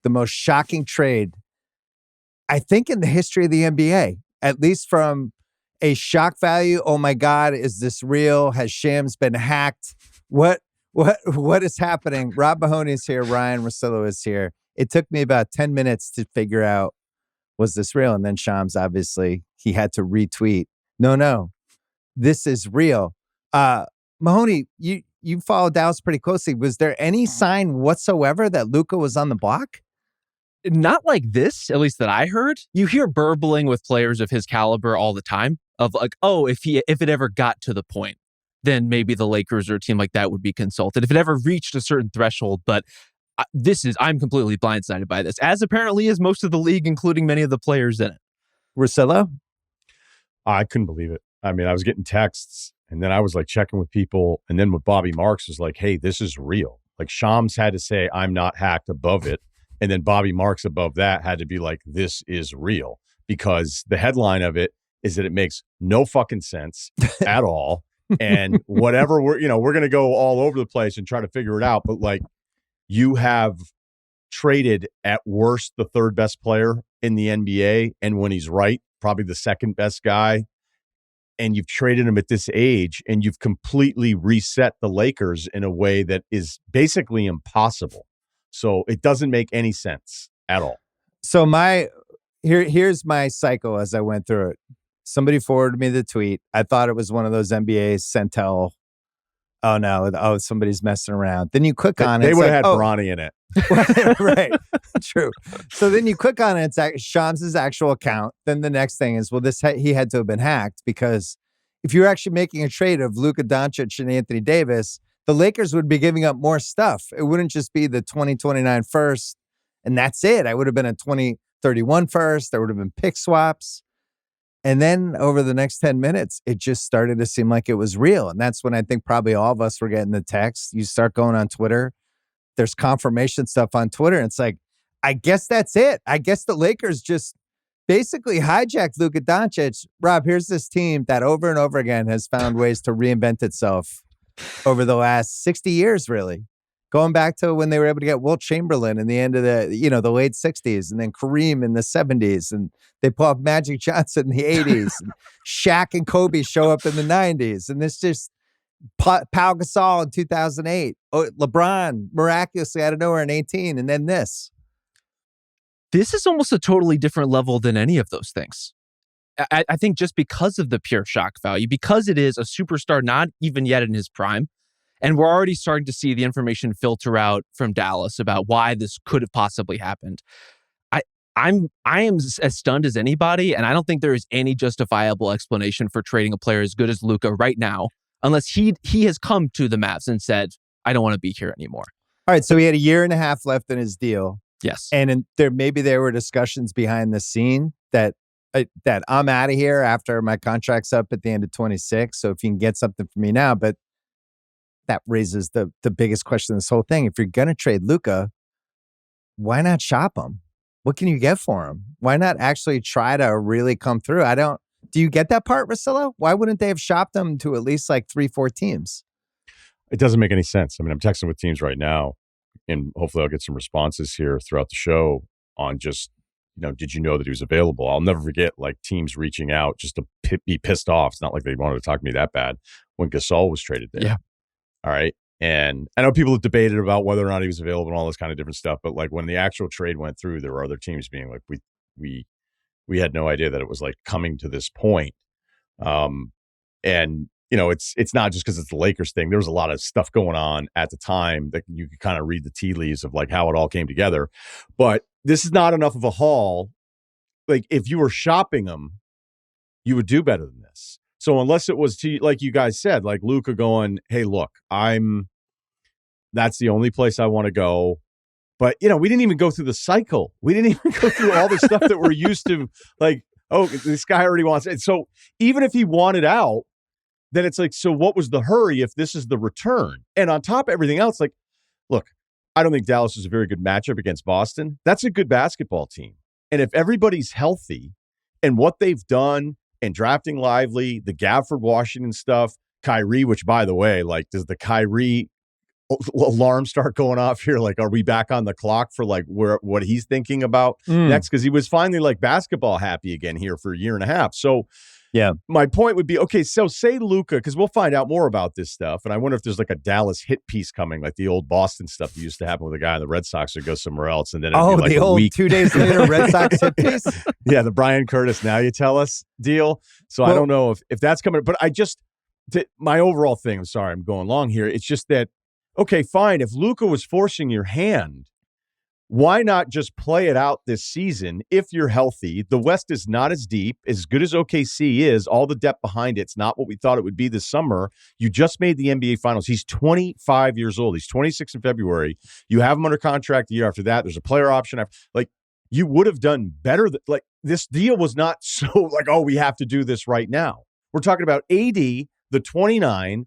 the most shocking trade, I think, in the history of the NBA, at least from a shock value. Oh my God, is this real? Has Shams been hacked? What is happening? Rob Mahoney is here. Ryen Russillo is here. It took me about 10 minutes to figure out, was this real? And then Shams, obviously, he had to retweet, no, this is real. Mahoney, you followed Dallas pretty closely. Was there any sign whatsoever that Luka was on the block? Not like this, at least that I heard. You hear burbling with players of his caliber all the time of like, oh, if it ever got to the point, then maybe the Lakers or a team like that would be consulted. If it ever reached a certain threshold, but I'm completely blindsided by this, as apparently is most of the league, including many of the players in it. Russillo? I couldn't believe it. I mean, I was getting texts, and then I was like checking with people, and then with Bobby Marks was like, hey, this is real. Like Shams had to say, I'm not hacked above it. And then Bobby Marks above that had to be like, this is real, because the headline of it is that it makes no fucking sense at all. And whatever we're going to go all over the place and try to figure it out. But like, you have traded at worst the third best player in the NBA. And when he's right, probably the second best guy. And you've traded him at this age, and you've completely reset the Lakers in a way that is basically impossible. So it doesn't make any sense at all. So here's my cycle as I went through it. Somebody forwarded me the tweet. I thought it was one of those NBA Centel. Oh no! Oh, somebody's messing around. Then you click on it. They would have had Bronny in it. Right. True. So then you click on it. It's Shams' actual account. Then the next thing is, well, he had to have been hacked, because if you're actually making a trade of Luka Doncic and Anthony Davis, the Lakers would be giving up more stuff. It wouldn't just be the 2029 first, and that's it. I would have been a 2031 first. There would have been pick swaps. And then over the next 10 minutes, it just started to seem like it was real. And that's when I think probably all of us were getting the text. You start going on Twitter. There's confirmation stuff on Twitter. And it's like, I guess that's it. I guess the Lakers just basically hijacked Luka Doncic. Rob, here's this team that over and over again has found ways to reinvent itself over the last 60 years, really. Going back to when they were able to get Wilt Chamberlain in the end of the late 60s, and then Kareem in the 70s, and they pull up Magic Johnson in the 80s, and Shaq and Kobe show up in the 90s, and this just Pau Gasol in 2008, LeBron miraculously out of nowhere in 18, and then this. This is almost a totally different level than any of those things. I think just because of the pure shock value, because it is a superstar not even yet in his prime. And we're already starting to see the information filter out from Dallas about why this could have possibly happened. I am as stunned as anybody, and I don't think there is any justifiable explanation for trading a player as good as Luka right now, unless he has come to the Mavs and said, I don't want to be here anymore. All right, so he had a year and a half left in his deal. Yes. And there were discussions behind the scene that I'm out of here after my contract's up at the end of 26. So if you can get something for me now, but that raises the biggest question of this whole thing. If you're going to trade Luka, why not shop him? What can you get for him? Why not actually try to really come through? Do you get that part, Russillo? Why wouldn't they have shopped him to at least like 3-4 teams? It doesn't make any sense. I mean, I'm texting with teams right now, and hopefully I'll get some responses here throughout the show on just, did you know that he was available? I'll never forget like teams reaching out just to be pissed off. It's not like they wanted to talk to me that bad when Gasol was traded there. Yeah. All right. And I know people have debated about whether or not he was available and all this kind of different stuff. But like when the actual trade went through, there were other teams being like, we had no idea that it was like coming to this point. And it's not just because it's the Lakers thing. There was a lot of stuff going on at the time that you could kind of read the tea leaves of like how it all came together. But this is not enough of a haul. Like if you were shopping them, you would do better than this. So unless it was like you guys said, like Luka going, hey, look, that's the only place I want to go. But, we didn't even go through the cycle. We didn't even go through all the stuff that we're used to. Like, oh, this guy already wants it. So even if he wanted out, then it's like, so what was the hurry if this is the return? And on top of everything else, like, look, I don't think Dallas is a very good matchup against Boston. That's a good basketball team. And if everybody's healthy and what they've done, and drafting Lively, the Gafford Washington stuff, Kyrie, which by the way, like does the Kyrie alarms start going off here. Like, are we back on the clock for like what he's thinking about next? Because he was finally like basketball happy again here for a year and a half. So yeah, my point would be, okay, so say Luka, because we'll find out more about this stuff. And I wonder if there's like a Dallas hit piece coming, like the old Boston stuff that used to happen with a guy in the Red Sox would go somewhere else. And then it'd be like the old 2 days later Red Sox hit piece. Yeah, the Brian Curtis, now you tell us deal. So I don't know if that's coming, but my overall thing, I'm sorry, I'm going long here. It's just that, okay, fine. If Luka was forcing your hand, why not just play it out this season if you're healthy? The West is not as deep. As good as OKC is, all the depth behind it's not what we thought it would be this summer. You just made the NBA Finals. He's 25 years old. He's 26 in February. You have him under contract the year after that. There's a player option. Like, you would have done better. Like, this deal was not so like, oh, we have to do this right now. We're talking about AD, the 29.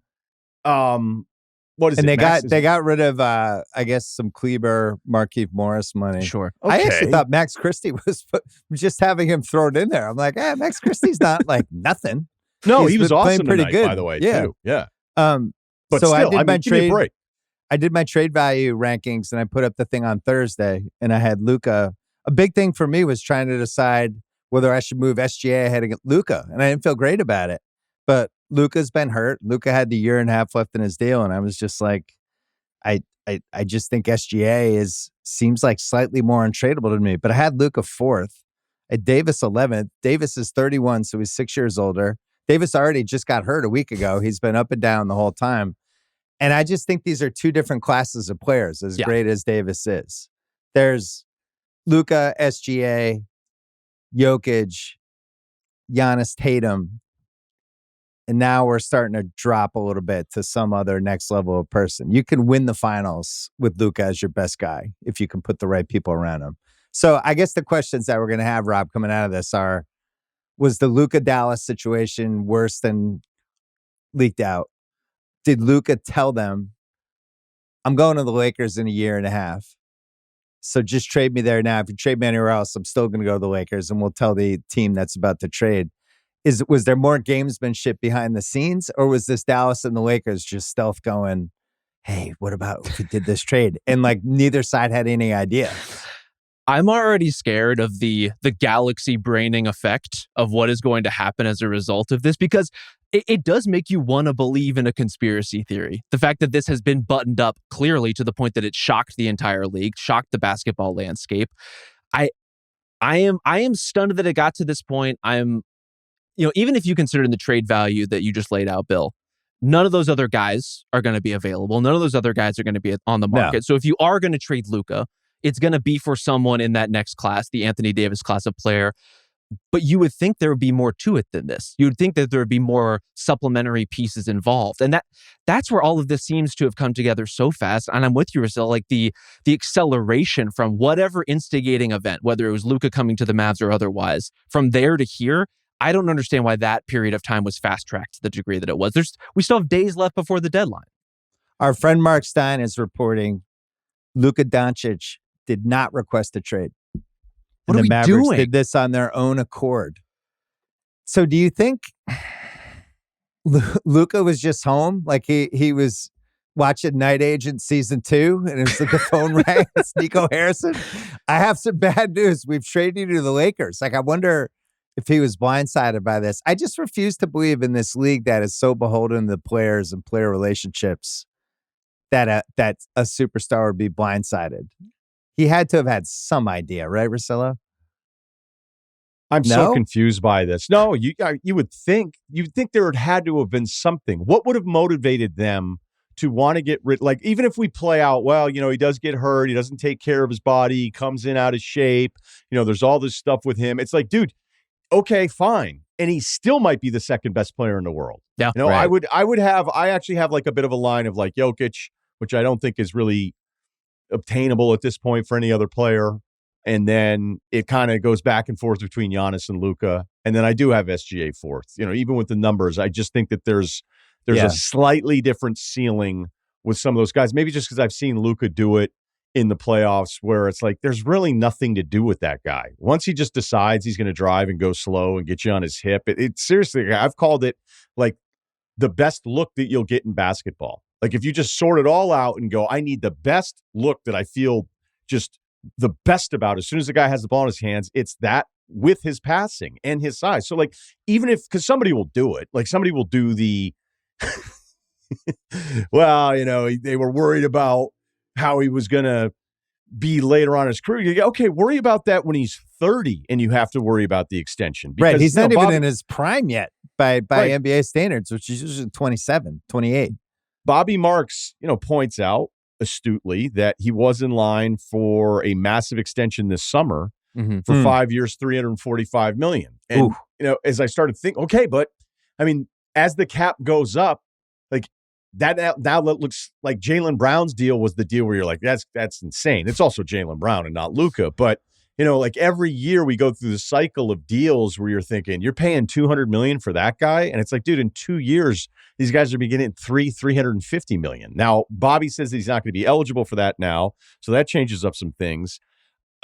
What is and it? they got rid of I guess some Kleber, Markieff Morris money. Sure. Okay. I actually thought Max Christie was just having him thrown in there. I'm like, Max Christie's not like nothing. No, he was awesome pretty tonight, good, by the way, yeah. too. Yeah. But so still, I did my give me a break. I did my trade value rankings and I put up the thing on Thursday and I had Luka. A big thing for me was trying to decide whether I should move SGA ahead of Luka, and I didn't feel great about it. But Luka's been hurt. Luka had the year and a half left in his deal, and I was just like, I just think SGA seems like slightly more untradeable to me. But I had Luka 4th, at Davis 11th. Davis is 31, so he's 6 years older. Davis already just got hurt a week ago. He's been up and down the whole time. And I just think these are two different classes of players, as great as Davis is. There's Luka, SGA, Jokic, Giannis, Tatum. And now we're starting to drop a little bit to some other next level of person. You can win the finals with Luka as your best guy if you can put the right people around him. So I guess the questions that we're going to have, Rob, coming out of this are, was the Luka Dallas situation worse than leaked out? Did Luka tell them, I'm going to the Lakers in a year and a half, so just trade me there now. If you trade me anywhere else, I'm still going to go to the Lakers, and we'll tell the team that's about to trade. Was there more gamesmanship behind the scenes, or was this Dallas and the Lakers just stealth going, hey, what about if we did this trade? And like neither side had any idea. I'm already scared of the galaxy braining effect of what is going to happen as a result of this, because it does make you want to believe in a conspiracy theory. The fact that this has been buttoned up clearly to the point that it shocked the entire league, shocked the basketball landscape. I am stunned that it got to this point. Even if you consider the trade value that you just laid out, Bill, none of those other guys are going to be available. None of those other guys are going to be on the market. No. So if you are going to trade Luka, it's going to be for someone in that next class, the Anthony Davis class of player. But you would think there would be more to it than this. You would think that there would be more supplementary pieces involved. And that's where all of this seems to have come together so fast. And I'm with you, Russillo, like the acceleration from whatever instigating event, whether it was Luka coming to the Mavs or otherwise, from there to here, I don't understand why that period of time was fast-tracked to the degree that it was. We still have days left before the deadline. Our friend Mark Stein is reporting Luka Doncic did not request a trade. What are we Mavericks doing? Did this on their own accord. So do you think Luka was just home? Like he was watching Night Agent season 2 and it was like the phone rang. It's Nico Harrison. I have some bad news. We've traded you to the Lakers. Like, I wonder if he was blindsided by this. I just refuse to believe in this league that is so beholden to players and player relationships that a superstar would be blindsided. He had to have had some idea, right, Russillo? I'm so confused by this. No, you would think there had to have been something. What would have motivated them to want to get rid? Like, even if we play out, well, he does get hurt, he doesn't take care of his body, he comes in out of shape. There's all this stuff with him. It's like, dude, okay, fine, and he still might be the second best player in the world. Yeah, right. I actually have like a bit of a line of like Jokic, which I don't think is really obtainable at this point for any other player. And then it kind of goes back and forth between Giannis and Luka. And then I do have SGA 4th. Even with the numbers, I just think that there's a slightly different ceiling with some of those guys. Maybe just because I've seen Luka do it in the playoffs where it's like there's really nothing to do with that guy. Once he just decides he's going to drive and go slow and get you on his hip, it seriously, I've called it like the best look that you'll get in basketball. Like if you just sort it all out and go, I need the best look that I feel just the best about as soon as the guy has the ball in his hands, it's that with his passing and his size. So like, even if, because somebody will do it, like somebody will do the, well, they were worried about how he was going to be later on in his career. You go, okay, worry about that when he's 30 and you have to worry about the extension. Because, right. He's not even in his prime yet by right. NBA standards, which is usually 27, 28. Bobby Marks, points out astutely that he was in line for a massive extension this summer for 5 years, $345 million. And, as I started thinking, okay, but I mean, as the cap goes up, like that now looks like Jaylen Brown's deal was the deal where you're like, that's insane. It's also Jaylen Brown and not Luka. But, like every year we go through the cycle of deals where you're thinking you're paying $200 million for that guy. And it's like, dude, in 2 years, these guys are beginning at $350 million. Now, Bobby says that he's not going to be eligible for that now. So that changes up some things.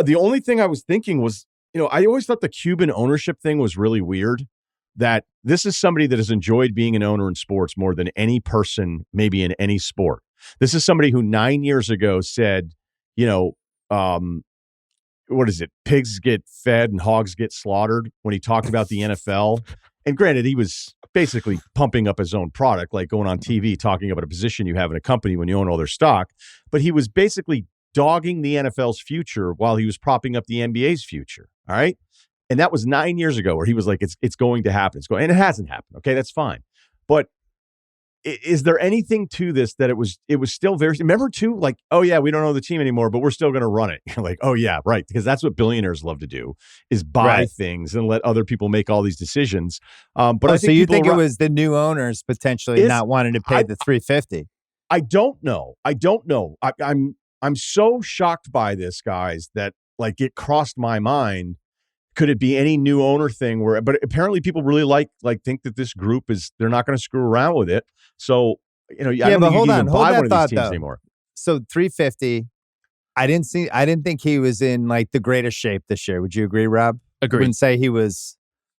The only thing I was thinking was, I always thought the Cuban ownership thing was really weird. That this is somebody that has enjoyed being an owner in sports more than any person, maybe in any sport. This is somebody who 9 years ago said, what is it? Pigs get fed and hogs get slaughtered when he talked about the NFL. And granted, he was basically pumping up his own product, like going on TV, talking about a position you have in a company when you own all their stock. But he was basically dogging the NFL's future while he was propping up the NBA's future. All right. And that was 9 years ago where he was like, it's going to happen. And it hasn't happened. Okay, that's fine. But is there anything to this that it was still very, remember too, like, oh yeah, we don't own the team anymore, but we're still going to run it. You're like, oh yeah, right. Because that's what billionaires love to do is buy things and let other people make all these decisions. But I think so you think it was the new owners potentially not wanting to pay the $350? I don't know. I'm so shocked by this, guys, that like it crossed my mind. Could it be any new owner thing but apparently people really think that this group they're not going to screw around with it. So, I don't think you can even buy one of these teams anymore. So 350, I didn't think he was in like the greatest shape this year. Would you agree, Rob? Agree. I wouldn't say he was.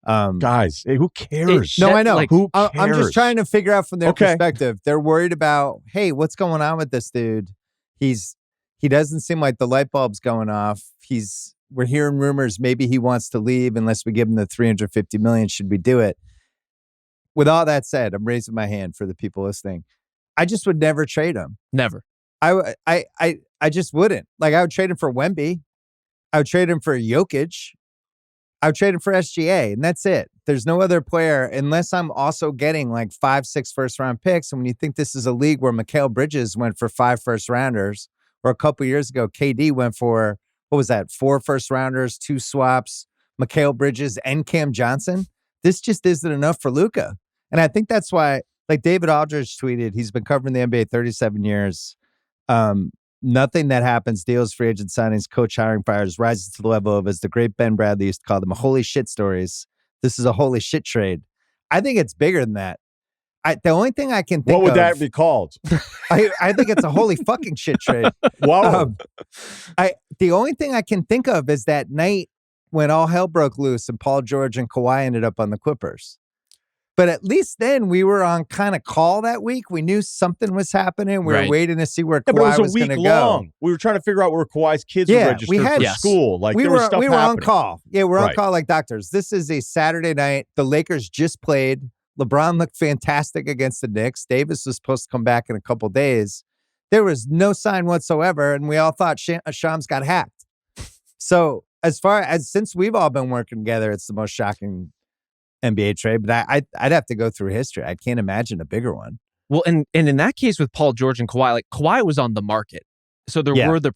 Guys, hey, who cares? No, I know. Like, who cares? I'm just trying to figure out from their perspective. They're worried about, hey, what's going on with this dude? He doesn't seem like the light bulb's going off. We're hearing rumors maybe he wants to leave unless we give him the $350 million. Should we do it? With all that said, I'm raising my hand for the people listening. I just would never trade him. Never. I just wouldn't. Like I would trade him for Wemby. I would trade him for Jokic. I would trade him for SGA, and that's it. There's no other player unless I'm also getting like 5-6 first-round picks. And when you think this is a league where Mikal Bridges went for 5 first-rounders, or a couple years ago, KD went for, what was that, 4 first-rounders, 2 swaps, Mikal Bridges, and Cam Johnson. This just isn't enough for Luka. And I think that's why, like David Aldridge tweeted, he's been covering the NBA 37 years. Nothing that happens, deals, free agent signings, coach hiring, fires, rises to the level of, as the great Ben Bradley used to call them, holy shit stories. This is a holy shit trade. I think it's bigger than that. The only thing I can think of... What would that be called? I think it's a holy fucking shit trade. Wow. The only thing I can think of is that night when all hell broke loose and Paul George and Kawhi ended up on the Clippers. But at least then we were on kind of call that week. We knew something was happening. We were waiting to see where Kawhi was going to go. We were trying to figure out where Kawhi's kids were registered for school. Like we there was stuff we were happening. On call. Yeah, we're on call like doctors. This is a Saturday night. The Lakers just played. LeBron looked fantastic against the Knicks. Davis was supposed to come back in a couple days. There was no sign whatsoever, and we all thought Shams got hacked. So since we've all been working together, it's the most shocking NBA trade, but I'd have to go through history. I can't imagine a bigger one. Well, and in that case with Paul George and Kawhi, like Kawhi was on the market. So there were the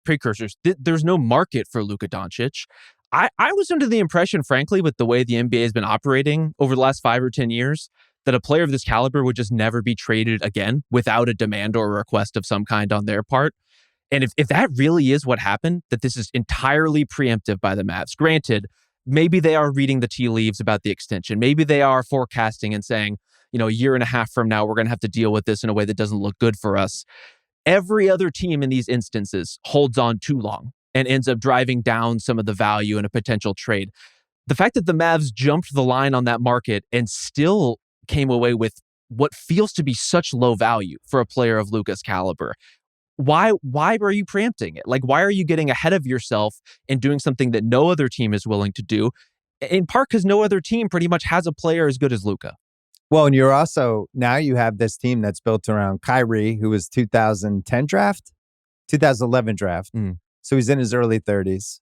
precursors. There's no market for Luka Doncic. I was under the impression, frankly, with the way the NBA has been operating over the last 5 or 10 years, that a player of this caliber would just never be traded again without a demand or a request of some kind on their part. And if that really is what happened, that this is entirely preemptive by the Mavs. Granted, maybe they are reading the tea leaves about the extension. Maybe they are forecasting and saying, a year and a half from now, we're going to have to deal with this in a way that doesn't look good for us. Every other team in these instances holds on too long and ends up driving down some of the value in a potential trade. The fact that the Mavs jumped the line on that market and still came away with what feels to be such low value for a player of Luka's caliber. Why are you preempting it? Like, why are you getting ahead of yourself and doing something that no other team is willing to do? In part because no other team pretty much has a player as good as Luka. Well, and you're also, now you have this team that's built around Kyrie, who was 2010 draft, 2011 draft. So he's in his early 30s.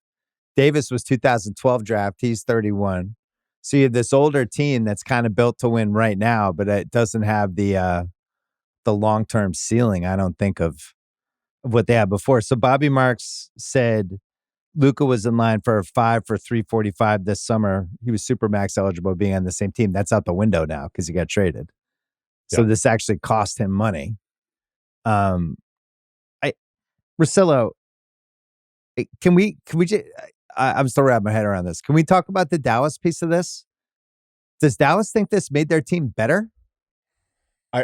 Davis was 2012 draft. He's 31. So you have this older team that's kind of built to win right now, but it doesn't have the long-term ceiling, I don't think, of what they had before. So Bobby Marks said Luka was in line for a 5 for 345 this summer. He was Supermax eligible being on the same team. That's out the window now because he got traded. So this actually cost him money. Russillo, can we just, I'm still wrapping my head around this. Can we talk about the Dallas piece of this? Does Dallas think this made their team better?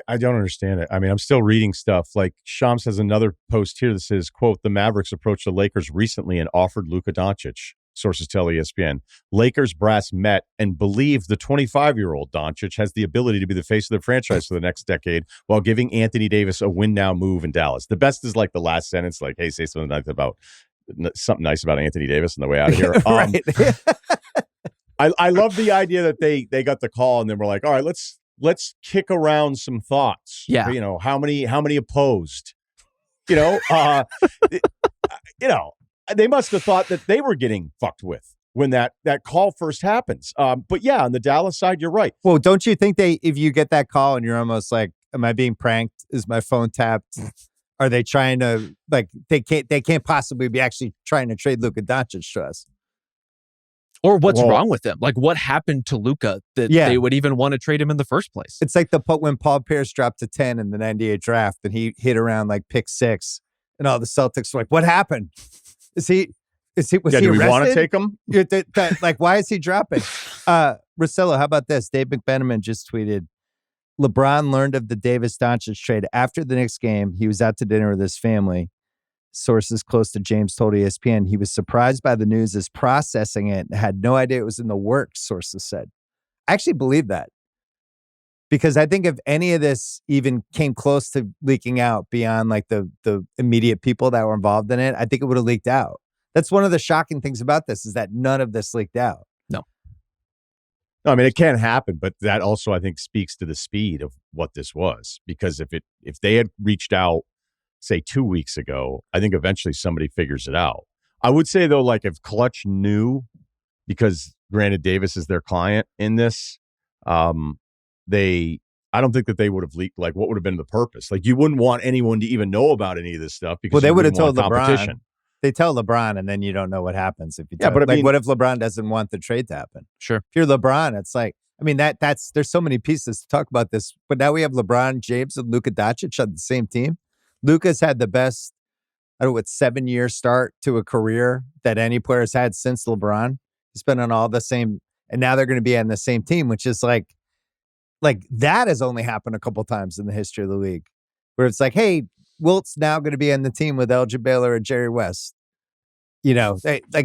I don't understand it. I mean, I'm still reading stuff. Like Shams has another post here that says, quote, the Mavericks approached the Lakers recently and offered Luka Doncic. Sources tell ESPN. Lakers brass met and believe the 25-year-old Doncic has the ability to be the face of the franchise for the next decade while giving Anthony Davis a win-now move in Dallas. The best is like the last sentence, like, hey, say something nice about Anthony Davis on the way out of here. Right. I love the idea that they got the call and then we're like, all right, let's kick around some thoughts. Yeah. You know, how many opposed? You know, they must have thought that they were getting fucked with when that call first happens. But yeah, on the Dallas side, you're right. Well, don't you think if you get that call and you're almost like, am I being pranked? Is my phone tapped? Are they trying to, like, they can't possibly be actually trying to trade Luka Doncic to us? Or what's wrong with them? Like, what happened to Luka that they would even want to trade him in the first place? It's like when Paul Pierce dropped to 10 in the 98 draft and he hit around like pick 6 and all the Celtics were like, what happened? Was he do arrested? We want to take him? Like, why is he dropping? Russillo, how about this? Dave McBenamin just tweeted, LeBron learned of the Davis-Doncic trade after the Knicks game. He was out to dinner with his family. Sources close to James told ESPN he was surprised by the news, is processing it, and had no idea it was in the works, sources said. I actually believe that. Because I think if any of this even came close to leaking out beyond like the immediate people that were involved in it, I think it would have leaked out. That's one of the shocking things about this, is that none of this leaked out. No, I mean, it can happen, but that also, I think, speaks to the speed of what this was. Because if they had reached out, say 2 weeks ago, I think eventually somebody figures it out. I would say though, like if Clutch knew, because granted Davis is their client in this, I don't think that they would have leaked. Like, what would have been the purpose? Like, you wouldn't want anyone to even know about any of this stuff because they would have told LeBron. They tell LeBron, and then you don't know what happens if you. But I mean, what if LeBron doesn't want the trade to happen? Sure. If you're LeBron, it's like, I mean, that's there's so many pieces to talk about this, but now we have LeBron James and Luka Doncic on the same team. Luka's had the best, 7-year start to a career that any player has had since LeBron. He's been on all the same, and now they're going to be on the same team, which is like that has only happened a couple times in the history of the league, where it's like, hey, Wilt's now going to be on the team with Elgin Baylor or Jerry West. You know,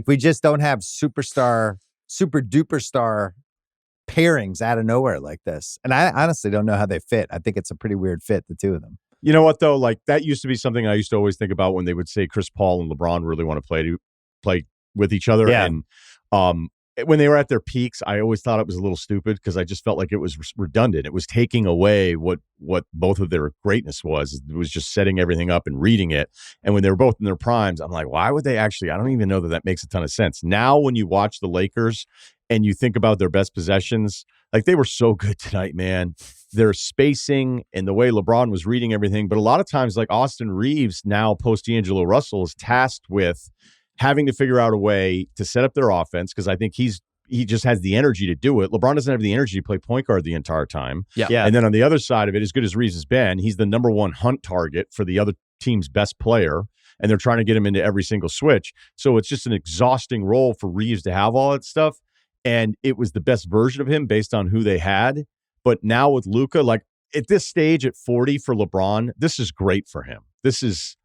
we just don't have super duper star pairings out of nowhere like this. And I honestly don't know how they fit. I think it's a pretty weird fit, the two of them. You know what, though? Like, that used to be something I used to always think about when they would say Chris Paul and LeBron really want to play with each other. Yeah. And when they were at their peaks, I always thought it was a little stupid because I just felt like it was redundant. It was taking away what both of their greatness was. It was just setting everything up and reading it. And when they were both in their primes, I'm like, why would they actually? I don't even know that makes a ton of sense. Now, when you watch the Lakers and you think about their best possessions, like, they were so good tonight, man. Their spacing and the way LeBron was reading everything. But a lot of times, like Austin Reeves, now post D'Angelo Russell, is tasked with having to figure out a way to set up their offense, because I think he just has the energy to do it. LeBron doesn't have the energy to play point guard the entire time. Yeah. And then on the other side of it, as good as Reeves has been, he's the number one hunt target for the other team's best player, and they're trying to get him into every single switch. So it's just an exhausting role for Reeves to have all that stuff. And it was the best version of him based on who they had. But now with Luka, like at this stage at 40 for LeBron, this is great for him. This is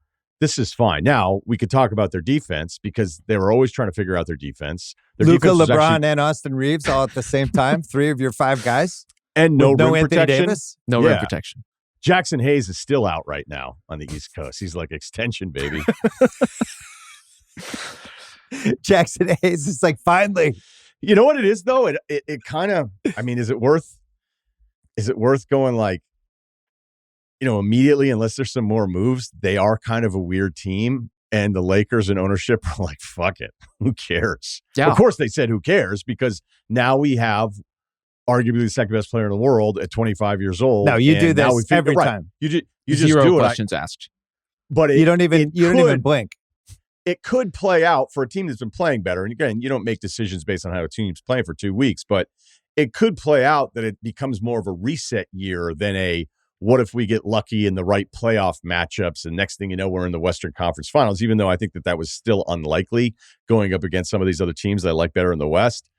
fine. Now we could talk about their defense, because they were always trying to figure out their defense. Luka, LeBron, and Austin Reeves all at the same time. 3 of your 5 guys. And no With no rim Anthony protection. Davis? No rim protection. Jackson Hayes is still out right now on the East Coast. He's like extension, baby. Jackson Hayes is like, finally. You know what it is though? It kind of, I mean, is it worth going like, immediately, unless there's some more moves? They are kind of a weird team. And the Lakers and ownership are like, fuck it. Who cares? Yeah. Of course they said who cares, because now we have arguably the second best player in the world at 25 years old. No, you do this every time. You just Zero do it. questions asked. But you don't even blink. It could play out for a team that's been playing better. And again, you don't make decisions based on how a team's playing for 2 weeks, but it could play out that it becomes more of a reset year than a what if we get lucky in the right playoff matchups, and next thing you know, we're in the Western Conference Finals, even though I think that was still unlikely going up against some of these other teams that I like better in the West.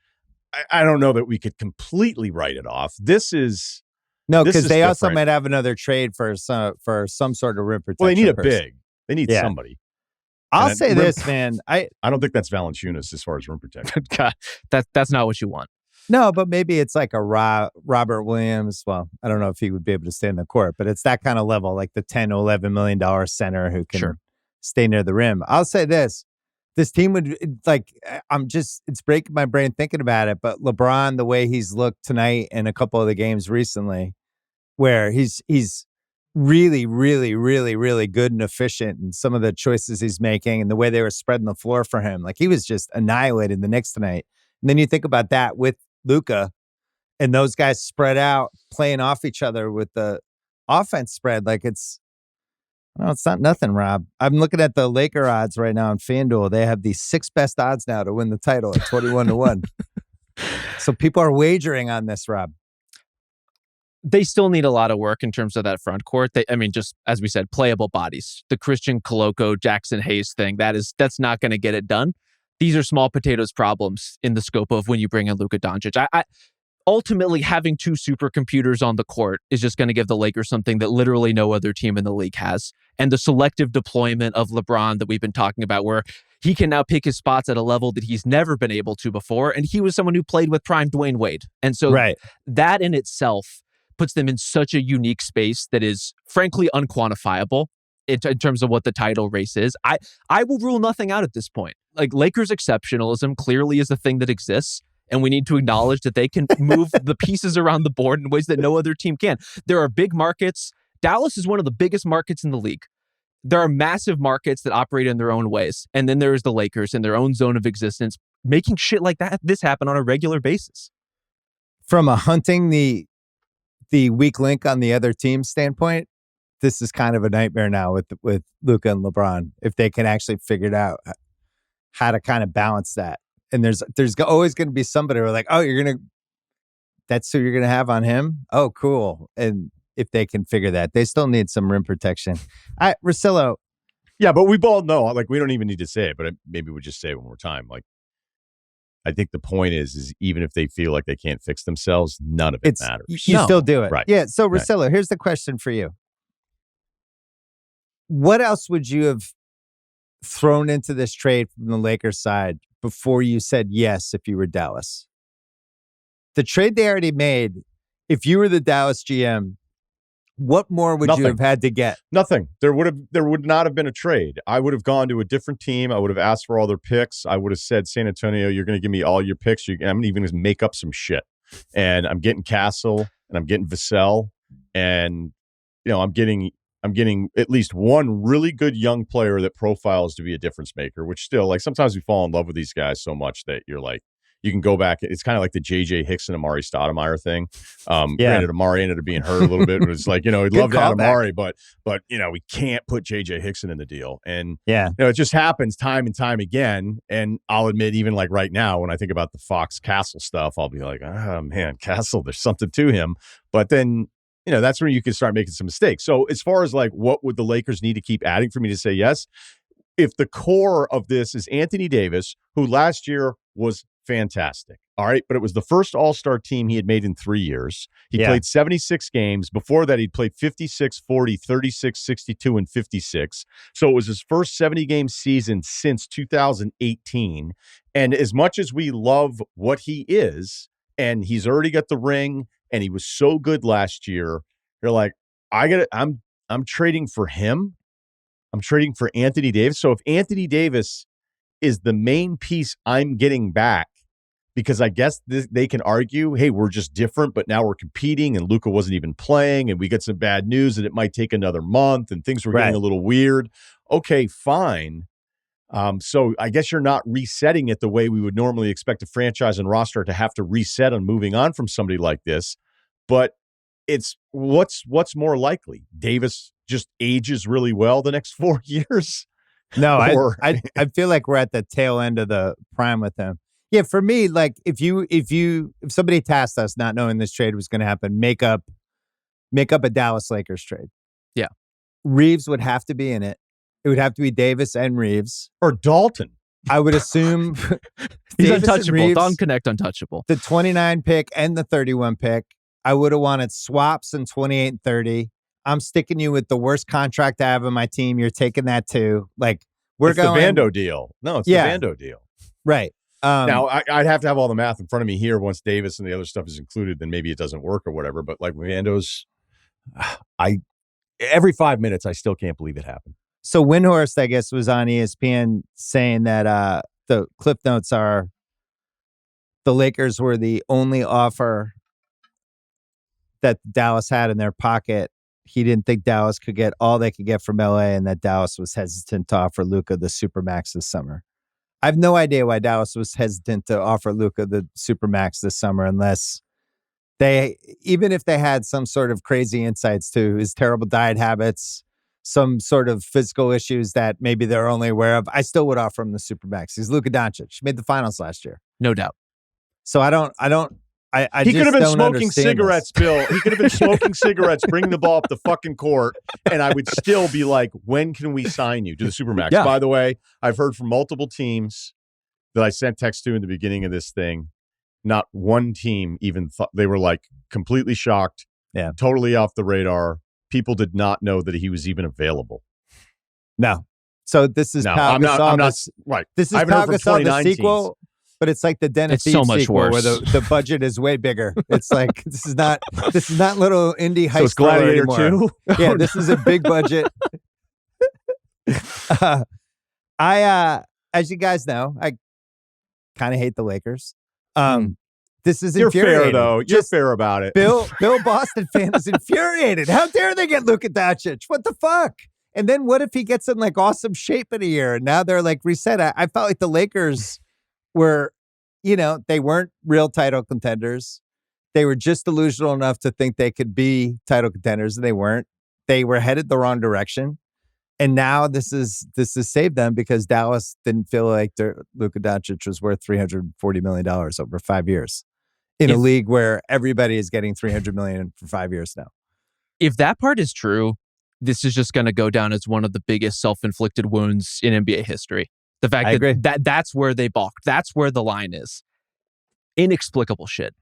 I don't know that we could completely write it off. Because they also might have another trade for some sort of rim protection. Well, they need a big. They need somebody. I'll say this, man. I don't think that's Valanciunas as far as rim protection. God, that's not what you want. No, but maybe it's like a Robert Williams. Well, I don't know if he would be able to stay in the court, but it's that kind of level, like the $10 to $11 million center who can stay near the rim. I'll say this. This team would, it's breaking my brain thinking about it, but LeBron, the way he's looked tonight in a couple of the games recently, where he's really, really, really, really good and efficient in some of the choices he's making and the way they were spreading the floor for him. Like, he was just annihilated the Knicks tonight. And then you think about that with Luka and those guys spread out, playing off each other with the offense spread. Like, it's not nothing, Rob. I'm looking at the Laker odds right now on FanDuel. They have the 6th best odds now to win the title at 21-1. So people are wagering on this, Rob. They still need a lot of work in terms of that front court. Just as we said, playable bodies. The Christian Coloco, Jackson Hayes thing, that's not going to get it done. These are small potatoes problems in the scope of when you bring in Luka Doncic. Ultimately, having 2 supercomputers on the court is just going to give the Lakers something that literally no other team in the league has. And the selective deployment of LeBron that we've been talking about, where he can now pick his spots at a level that he's never been able to before. And he was someone who played with prime Dwayne Wade. And so that in itself puts them in such a unique space that is frankly unquantifiable in terms of what the title race is. I will rule nothing out at this point. Like, Lakers exceptionalism clearly is a thing that exists. And we need to acknowledge that they can move the pieces around the board in ways that no other team can. There are big markets. Dallas is one of the biggest markets in the league. There are massive markets that operate in their own ways. And then there's the Lakers in their own zone of existence, making shit like this happen on a regular basis. From a hunting the weak link on the other team standpoint, this is kind of a nightmare now with Luka and LeBron, if they can actually figure it out how to kind of balance that. And there's always going to be somebody who are like, oh, that's who you're going to have on him? Oh, cool. And if they can figure that, they still need some rim protection. Russillo. Yeah, but we all know, like, we don't even need to say it, but maybe we'll just say it one more time. Like, I think the point is even if they feel like they can't fix themselves, none of it matters. You still do it. Right. Yeah. So, Russillo, here's the question for you. What else would you have thrown into this trade from the Lakers side before you said yes if you were Dallas? The trade they already made, if you were the Dallas GM, what more would you have had to get? Nothing. There would not have been a trade. I would have gone to a different team. I would have asked for all their picks. I would have said, San Antonio, you're going to give me all your picks. I'm even going to make up some shit. And I'm getting Castle and I'm getting Vassell, and I'm getting at least one really good young player that profiles to be a difference maker, which still, like, sometimes we fall in love with these guys so much that you're like, you can go back. It's kind of like the J.J. Hickson, Amari Stoudemire thing. Granted, Amari ended up being hurt a little bit, but it's like, he'd love to have Amari, but we can't put J.J. Hickson in the deal. And, it just happens time and time again. And I'll admit, even like right now, when I think about the Fox Castle stuff, I'll be like, oh man, Castle, there's something to him. But then, that's where you can start making some mistakes. So as far as like, what would the Lakers need to keep adding for me to say yes? If the core of this is Anthony Davis, who last year was fantastic. All right. But it was the first all-star team he had made in 3 years. He played 76 games. Before that, he'd played 56, 40, 36, 62, and 56. So it was his first 70-game season since 2018. And as much as we love what he is, and he's already got the ring, and he was so good last year. You're like, I'm trading for him. I'm trading for Anthony Davis. So if Anthony Davis is the main piece I'm getting back, because I guess they can argue, hey, we're just different, but now we're competing and Luka wasn't even playing and we get some bad news and it might take another month and things were getting a little weird. Okay, fine. So I guess you're not resetting it the way we would normally expect a franchise and roster to have to reset on moving on from somebody like this. But it's what's more likely? Davis just ages really well the next 4 years? No, I feel like we're at the tail end of the prime with him. Yeah, for me, like if somebody tasked us not knowing this trade was going to happen, make up a Dallas Lakers trade. Yeah. Reeves would have to be in it. It would have to be Davis and Reeves. Or Dalton. I would assume he's Davis untouchable. Don Connect untouchable. The 29 pick and the 31 pick. I would have wanted swaps in 28 and 30. I'm sticking you with the worst contract I have on my team. You're taking that too. Like it's the Vando deal. No, it's the Vando deal. Right. Now, I'd have to have all the math in front of me here once Davis and the other stuff is included, then maybe it doesn't work or whatever. But like Vando's, every 5 minutes, I still can't believe it happened. So Windhorst, I guess, was on ESPN saying that the clip notes are the Lakers were the only offer that Dallas had in their pocket. He didn't think Dallas could get all they could get from LA and that Dallas was hesitant to offer Luka the Supermax this summer. I have no idea why Dallas was hesitant to offer Luka the Supermax this summer unless even if they had some sort of crazy insights to his terrible diet habits, some sort of physical issues that maybe they're only aware of, I still would offer him the Supermax. He's Luka Doncic. He made the finals last year. No doubt. So I he could have been smoking cigarettes, Bill. He could have been smoking cigarettes, bring the ball up the fucking court, and I would still be like, when can we sign you to the Supermax? Yeah. By the way, I've heard from multiple teams that I sent text to in the beginning of this thing. Not one team even thought, they were like completely shocked, totally off the radar. People did not know that he was even available. No. So this is Pau Gasol. I'm not right. This is Pau Gasol, the sequel. Teams. But it's like the Den of Thieves sequel where the budget is way bigger. It's like this is not little indie high school anymore. Gladiator 2? Yeah, this is a big budget. As you guys know, I kind of hate the Lakers. This is You're infuriating. Fair though. You're fair about it. Bill Boston fan is infuriated. How dare they get Luka Doncic? What the fuck? And then what if he gets in like awesome shape in a year and now they're like reset? I felt like the Lakers were, they weren't real title contenders. They were just delusional enough to think they could be title contenders, and they weren't. They were headed the wrong direction. And now this is saved them because Dallas didn't feel like Luka Doncic was worth $340 million over 5 years in a league where everybody is getting $300 million for 5 years now. If that part is true, this is just going to go down as one of the biggest self-inflicted wounds in NBA history. The fact that's where they balked. That's where the line is. Inexplicable shit.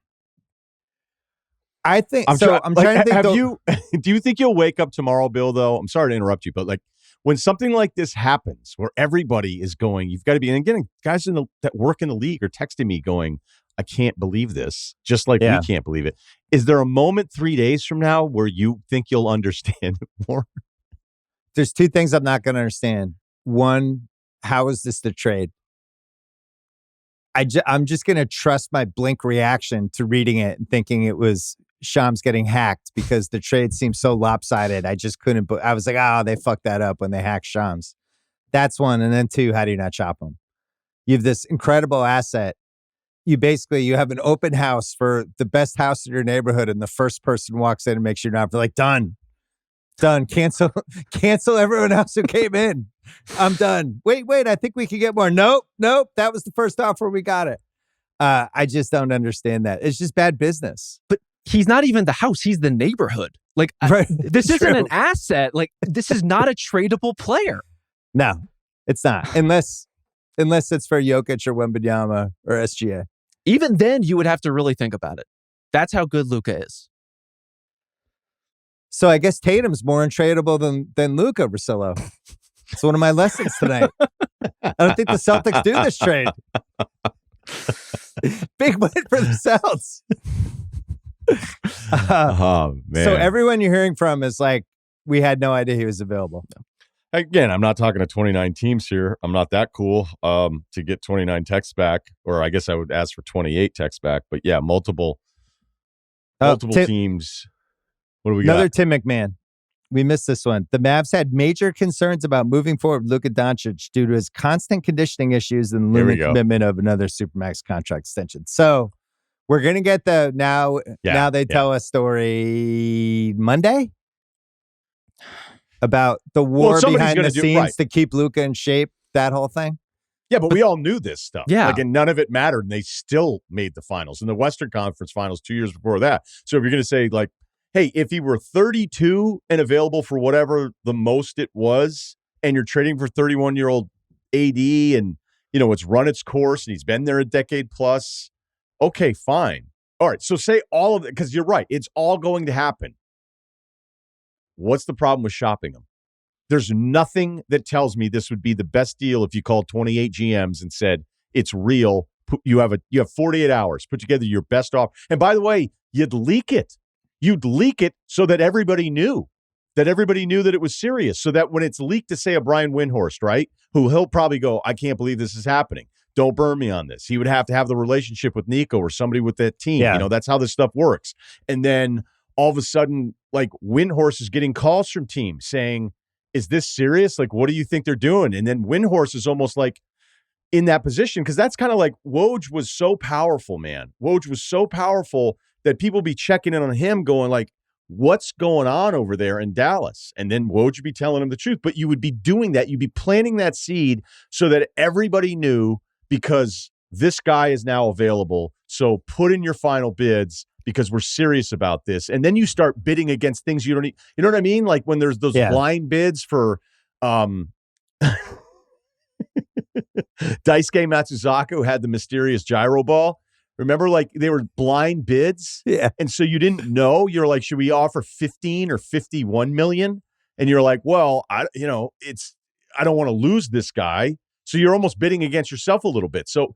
I think I'm trying to think. Do you think you'll wake up tomorrow, Bill, though? I'm sorry to interrupt you, but like when something like this happens where everybody is going, you've got to be, and again, guys that work in the league are texting me going, I can't believe this, just like we can't believe it. Is there a moment 3 days from now where you think you'll understand more? There's two things I'm not going to understand. One, how is this the trade? I'm just going to trust my blink reaction to reading it and thinking it was Shams getting hacked because the trade seemed so lopsided. I just couldn't. I was like, they fucked that up when they hacked Shams. That's one. And then two, how do you not chop them? You have this incredible asset. You have an open house for the best house in your neighborhood, and the first person walks in and makes you an offer. Like, done. Cancel everyone else who came in. I'm done. Wait, I think we can get more. Nope. That was the first offer. We got it. I just don't understand that. It's just bad business. But he's not even the house. He's the neighborhood. Like, right. This isn't an asset. Like, this is not a tradable player. No, it's not. Unless it's for Jokic or Wembanyama or SGA. Even then, you would have to really think about it. That's how good Luka is. So I guess Tatum's more untradeable than Luka, Russillo. It's one of my lessons tonight. I don't think the Celtics do this trade. Big win for the Celts. Oh, man. So everyone you're hearing from is like, we had no idea he was available. Again, I'm not talking to 29 teams here. I'm not that cool to get 29 texts back, or I guess I would ask for 28 texts back. But yeah, multiple teams. What do we got? Another Tim McMahon. We missed this one. The Mavs had major concerns about moving forward with Luka Doncic due to his constant conditioning issues and looming commitment of another Supermax contract extension. So we're going to get the now they tell a story Monday about the war behind the scenes to keep Luka in shape, that whole thing. Yeah, but we all knew this stuff. Yeah. Like, and none of it mattered, and they still made the finals. In the Western Conference Finals 2 years before that. So if you're going to say, like, hey, if he were 32 and available for whatever the most it was, and you're trading for 31-year-old AD, and, you know, it's run its course, and he's been there a decade plus, okay, fine. All right, so say all of it, because you're right. It's all going to happen. What's the problem with shopping him? There's nothing that tells me this would be the best deal if you called 28 GMs and said, it's real. You have 48 hours. Put together your best offer. And by the way, you'd leak it. You'd leak it so that everybody knew that it was serious. So that when it's leaked to, say, a Brian Windhorst, right, he'll probably go, I can't believe this is happening. Don't burn me on this. He would have to have the relationship with Nico or somebody with that team. Yeah. You know, that's how this stuff works. And then all of a sudden, like, Windhorst is getting calls from teams saying, is this serious? Like, what do you think they're doing? And then Windhorst is almost like in that position, because that's kind of like Woj was so powerful, man. Woj was so powerful that people be checking in on him going like, what's going on over there in Dallas? And then Woj would be telling him the truth. But you would be doing that. You'd be planting that seed so that everybody knew, because this guy is now available. So put in your final bids because we're serious about this. And then you start bidding against things you don't need. You know what I mean? Like when there's those blind bids for Daisuke Matsuzaka, who had the mysterious gyro ball. Remember, like, they were blind bids? Yeah. And so you didn't know. You're like, should we offer 15 or 51 million? And you're like, well, I don't want to lose this guy. So you're almost bidding against yourself a little bit. So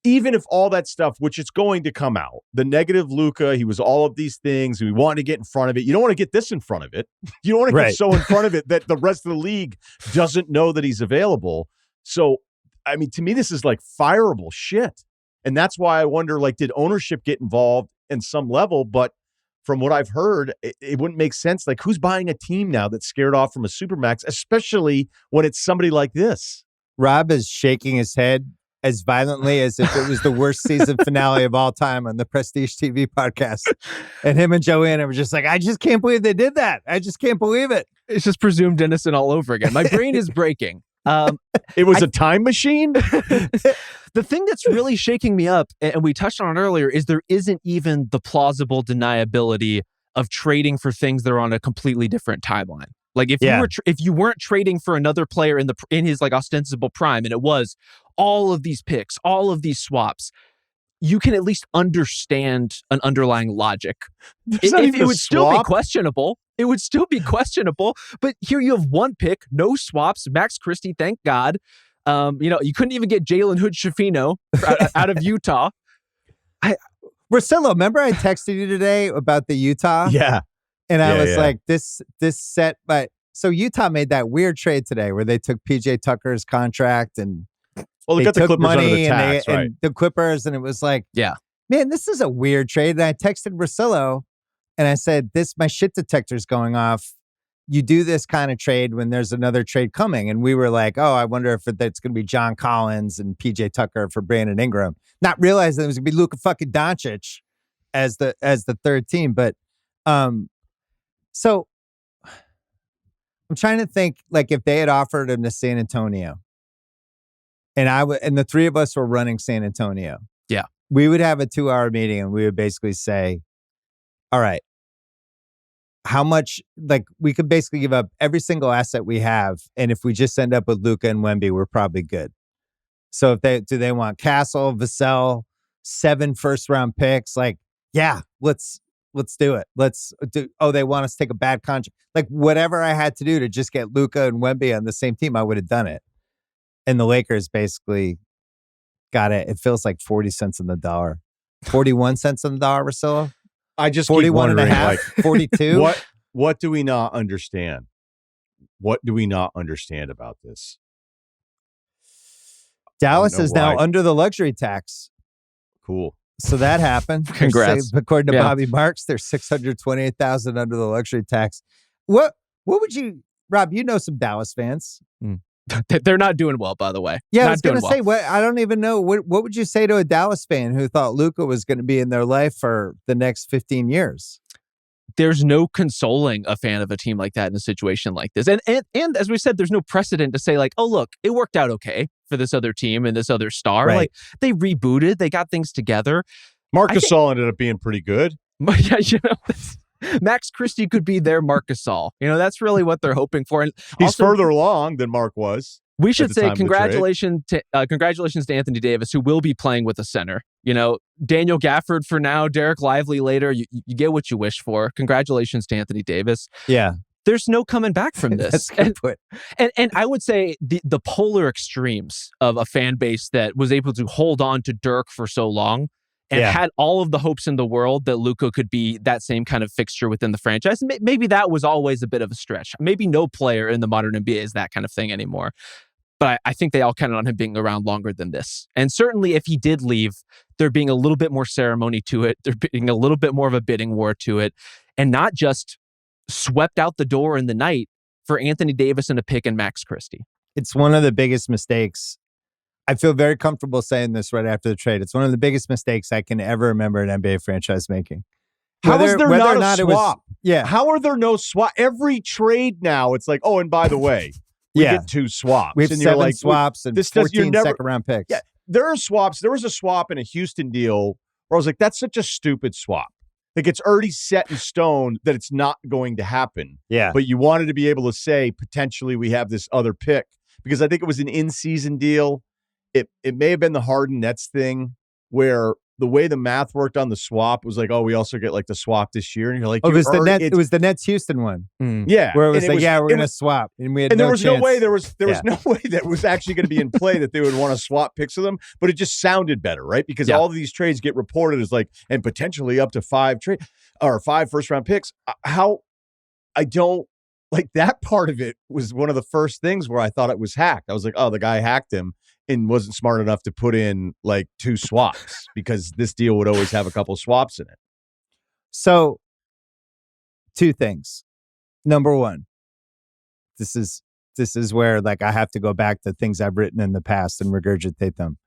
even if all that stuff, which it's going to come out, the negative Luka, he was all of these things, and we wanted to get in front of it. You don't want to get this in front of it. You don't want to get so in front of it that the rest of the league doesn't know that he's available. So, I mean, to me, this is like fireable shit. And that's why I wonder, like, did ownership get involved in some level? But from what I've heard, it wouldn't make sense. Like, who's buying a team now that's scared off from a Supermax, especially when it's somebody like this? Rob is shaking his head as violently as if it was the worst season finale of all time on the Prestige TV podcast. And him and Joanna were just like, I just can't believe they did that. I just can't believe it. It's just presumed innocent all over again. My brain is breaking. It was a time machine. The thing that's really shaking me up, and we touched on it earlier, is there isn't even the plausible deniability of trading for things that are on a completely different timeline. Like if you weren't trading for another player in his like ostensible prime, and it was all of these picks, all of these swaps, you can at least understand an underlying logic. It would still be questionable. It would still be questionable. But here you have one pick, no swaps, Max Christie, thank God. You couldn't even get Jalen Hood-Schifino out of Utah. Russillo, remember I texted you today about the Utah? Yeah. And I was like, this set, but so Utah made that weird trade today where they took PJ Tucker's contract and they got the Clippers money under the tax, and the Clippers, and it was like, man, this is a weird trade. And I texted Russillo and I said, my shit detector's going off. You do this kind of trade when there's another trade coming. And we were like, oh, I wonder if it's going to be John Collins and PJ Tucker for Brandon Ingram. Not realizing it was going to be Luka fucking Doncic as the third team. But so I'm trying to think, like, if they had offered him to San Antonio and the three of us were running San Antonio. Yeah. We would have a 2-hour meeting and we would basically say, all right, how much, like, we could basically give up every single asset we have. And if we just end up with Luka and Wemby, we're probably good. So if do they want Castle, Vassell, 7 first-round picks? Like, yeah, let's do it. They want us to take a bad contract. Like, whatever I had to do to just get Luka and Wemby on the same team, I would have done it. And the Lakers basically got it. It feels like 40 cents on the dollar. 41 cents on the dollar, Russillo? I just 41 and a half, like 42. What do we not understand? What do we not understand about this? Dallas is now under the luxury tax. Cool. So that happened. Congrats. According to Bobby Marks, they're 628,000 under the luxury tax. What would you, Rob? You know some Dallas fans. They're not doing well, by the way. Yeah, not I was going to say, what I don't even know. What would you say to a Dallas fan who thought Luka was going to be in their life for the next 15 years? There's no consoling a fan of a team like that in a situation like this. And as we said, there's no precedent to say like, oh, look, it worked out okay for this other team and this other star. Right. Like they rebooted, they got things together. Marc Gasol ended up being pretty good. Yeah, Max Christie could be their Marc Gasol. That's really what they're hoping for. And he's also, further along than Marc was. We should say congratulations to Anthony Davis, who will be playing with a center. Daniel Gafford for now, Derek Lively later. You get what you wish for. Congratulations to Anthony Davis. Yeah. There's no coming back from this. That's good put. And I would say the polar extremes of a fan base that was able to hold on to Dirk for so long and had all of the hopes in the world that Luka could be that same kind of fixture within the franchise. Maybe that was always a bit of a stretch. Maybe no player in the modern NBA is that kind of thing anymore. But I think they all counted on him being around longer than this. And certainly if he did leave, there being a little bit more ceremony to it, there being a little bit more of a bidding war to it, and not just swept out the door in the night for Anthony Davis and a pick and Max Christie. It's one of the biggest mistakes. I feel very comfortable saying this right after the trade. It's one of the biggest mistakes I can ever remember an NBA franchise making. How is there not a swap? Yeah. How are there no swap? Every trade now, it's like, oh, and by the way, we get 2 swaps. We have and 7 swaps and 14 second-round picks. Yeah, there are swaps. There was a swap in a Houston deal where I was like, that's such a stupid swap. Like, it's already set in stone that it's not going to happen. Yeah. But you wanted to be able to say, potentially, we have this other pick. Because I think it was an in-season deal. It may have been the Harden Nets thing where the way the math worked on the swap was like, oh, we also get like the swap this year. And you're like, it was the Nets Houston one. Yeah. Where it was like, we're going to swap. And we had there was chance. no way, there was no way that was actually going to be in play that they would want to swap picks with them. But it just sounded better, right? Because all of these trades get reported as like, and potentially up to 5 first-round picks. I don't like that part of it was one of the first things where I thought it was hacked. I was like, oh, the guy hacked him and wasn't smart enough to put in like 2 swaps because this deal would always have a couple swaps in it. So 2 things. Number 1, this is where like I have to go back to things I've written in the past and regurgitate them.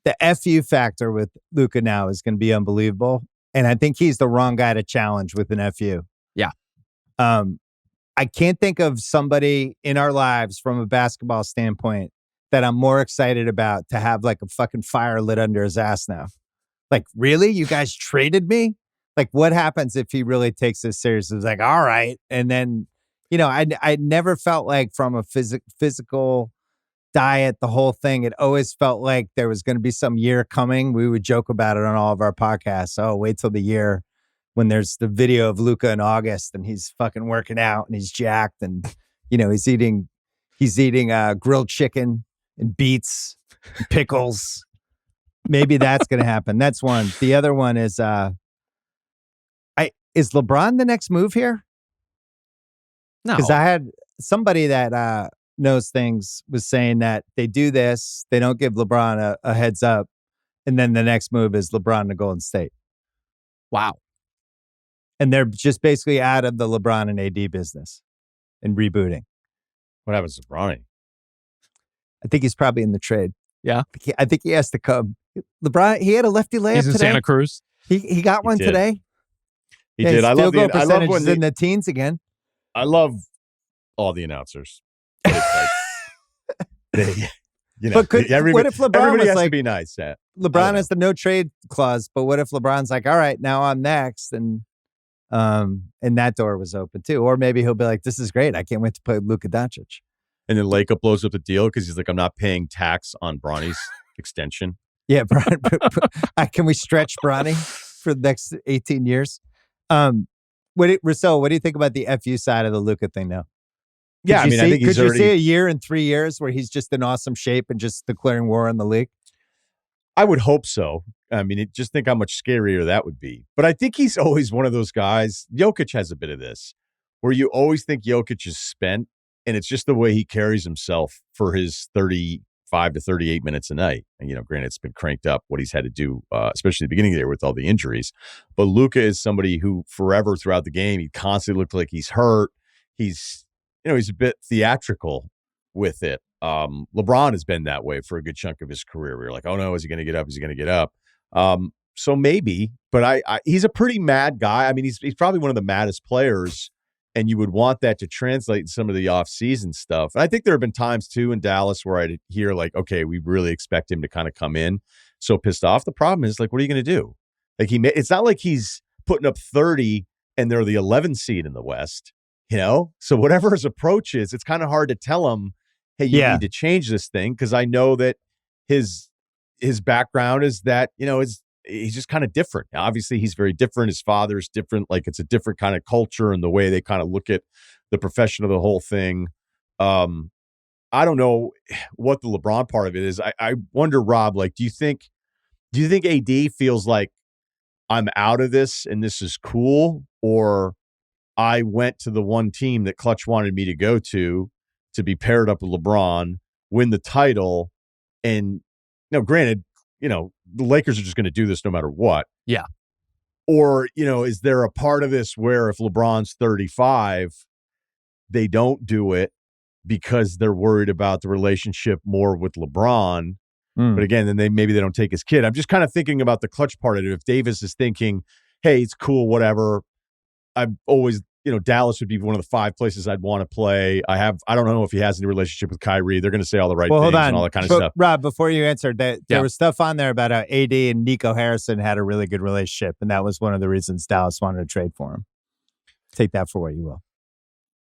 The FU factor with Luka now is going to be unbelievable. And I think he's the wrong guy to challenge with an FU. Yeah. I can't think of somebody in our lives from a basketball standpoint that I'm more excited about to have like a fucking fire lit under his ass now. Like, really? You guys traded me? Like, what happens if he really takes this serious? It's like, all right. And then, I never felt like from a physical diet, the whole thing, it always felt like there was going to be some year coming. We would joke about it on all of our podcasts. Oh, wait till the year when there's the video of Luka in August and he's fucking working out and he's jacked and, he's eating grilled chicken and beets, and pickles. Maybe that's going to happen. That's one. The other one is, is LeBron the next move here? No. Because I had somebody that knows things was saying that they do this, they don't give LeBron a heads up, and then the next move is LeBron to Golden State. Wow. And they're just basically out of the LeBron and AD business and rebooting. What happens to Bronny? I think he's probably in the trade. Yeah. I think he has to come. LeBron, he had a lefty layup He's in today. Santa Cruz. He got one today. He did. I love when in the teens again. I love all the announcers. But what if LeBron everybody was has like, to be nice? LeBron has the no trade clause, but what if LeBron's like, all right, now I'm next, and that door was open too, or maybe he'll be like, this is great, I can't wait to play with Luka Doncic. And then Laker blows up the deal because he's like, I'm not paying tax on Bronny's extension. Yeah, Bron, can we stretch Bronny for the next 18 years? Russillo, what do you think about the FU side of the Luka thing now? I think he's could you see a year and 3 years where he's just in awesome shape and just declaring war on the league? I would hope so. I mean, just think how much scarier that would be. But I think he's always one of those guys. Jokic has a bit of this, where you always think Jokic is spent, and it's just the way he carries himself for his 35 to 38 minutes a night. And, granted, it's been cranked up what he's had to do, especially at the beginning of the year with all the injuries. But Luka is somebody who forever throughout the game, he constantly looked like he's hurt. He's a bit theatrical with it. LeBron has been that way for a good chunk of his career. We were like, oh no, is he going to get up? Is he going to get up? So maybe, but he's a pretty mad guy. I mean, he's probably one of the maddest players, and you would want that to translate in some of the off-season stuff. And I think there have been times too in Dallas where I'd hear like, okay, we really expect him to kind of come in so pissed off. The problem is, like, what are you going to do? Like, it's not like he's putting up 30 and they're the 11th seed in the West, So whatever his approach is, it's kind of hard to tell him, hey, you need to change this thing, because I know that his background is that, he's just kind of different. Now, obviously, he's very different. His father's different. Like, it's a different kind of culture and the way they kind of look at the profession of the whole thing. I don't know what the LeBron part of it is. I wonder, Rob, like, do you think AD feels like I'm out of this and this is cool, or I went to the one team that Clutch wanted me to go to be paired up with LeBron, win the title, and granted, the Lakers are just going to do this no matter what. Yeah. Or, is there a part of this where if LeBron's 35, they don't do it because they're worried about the relationship more with LeBron? But again, then maybe they don't take his kid. I'm just kind of thinking about the Clutch part of it. If Davis is thinking, hey, it's cool, whatever. I've always, Dallas would be one of the 5 places I'd want to play. I don't know if he has any relationship with Kyrie. They're going to say all the right things and all that kind of stuff. Rob, before you answered, there was stuff on there about how AD and Nico Harrison had a really good relationship, and that was one of the reasons Dallas wanted to trade for him. Take that for what you will.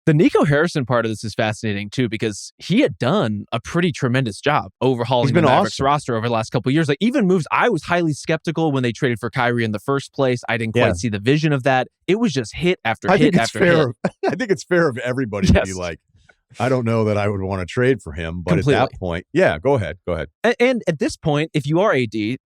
The Nico Harrison part of this is fascinating too, because he had done a pretty tremendous job overhauling the Mavericks roster over the last couple of years. Like, even moves I was highly skeptical when they traded for Kyrie in the first place. I didn't quite see the vision of that. It was just hit after hit after hit. I think it's fair of everybody to be like, I don't know that I would want to trade for him, but completely. At that point, go ahead. And at this point, if you are AD,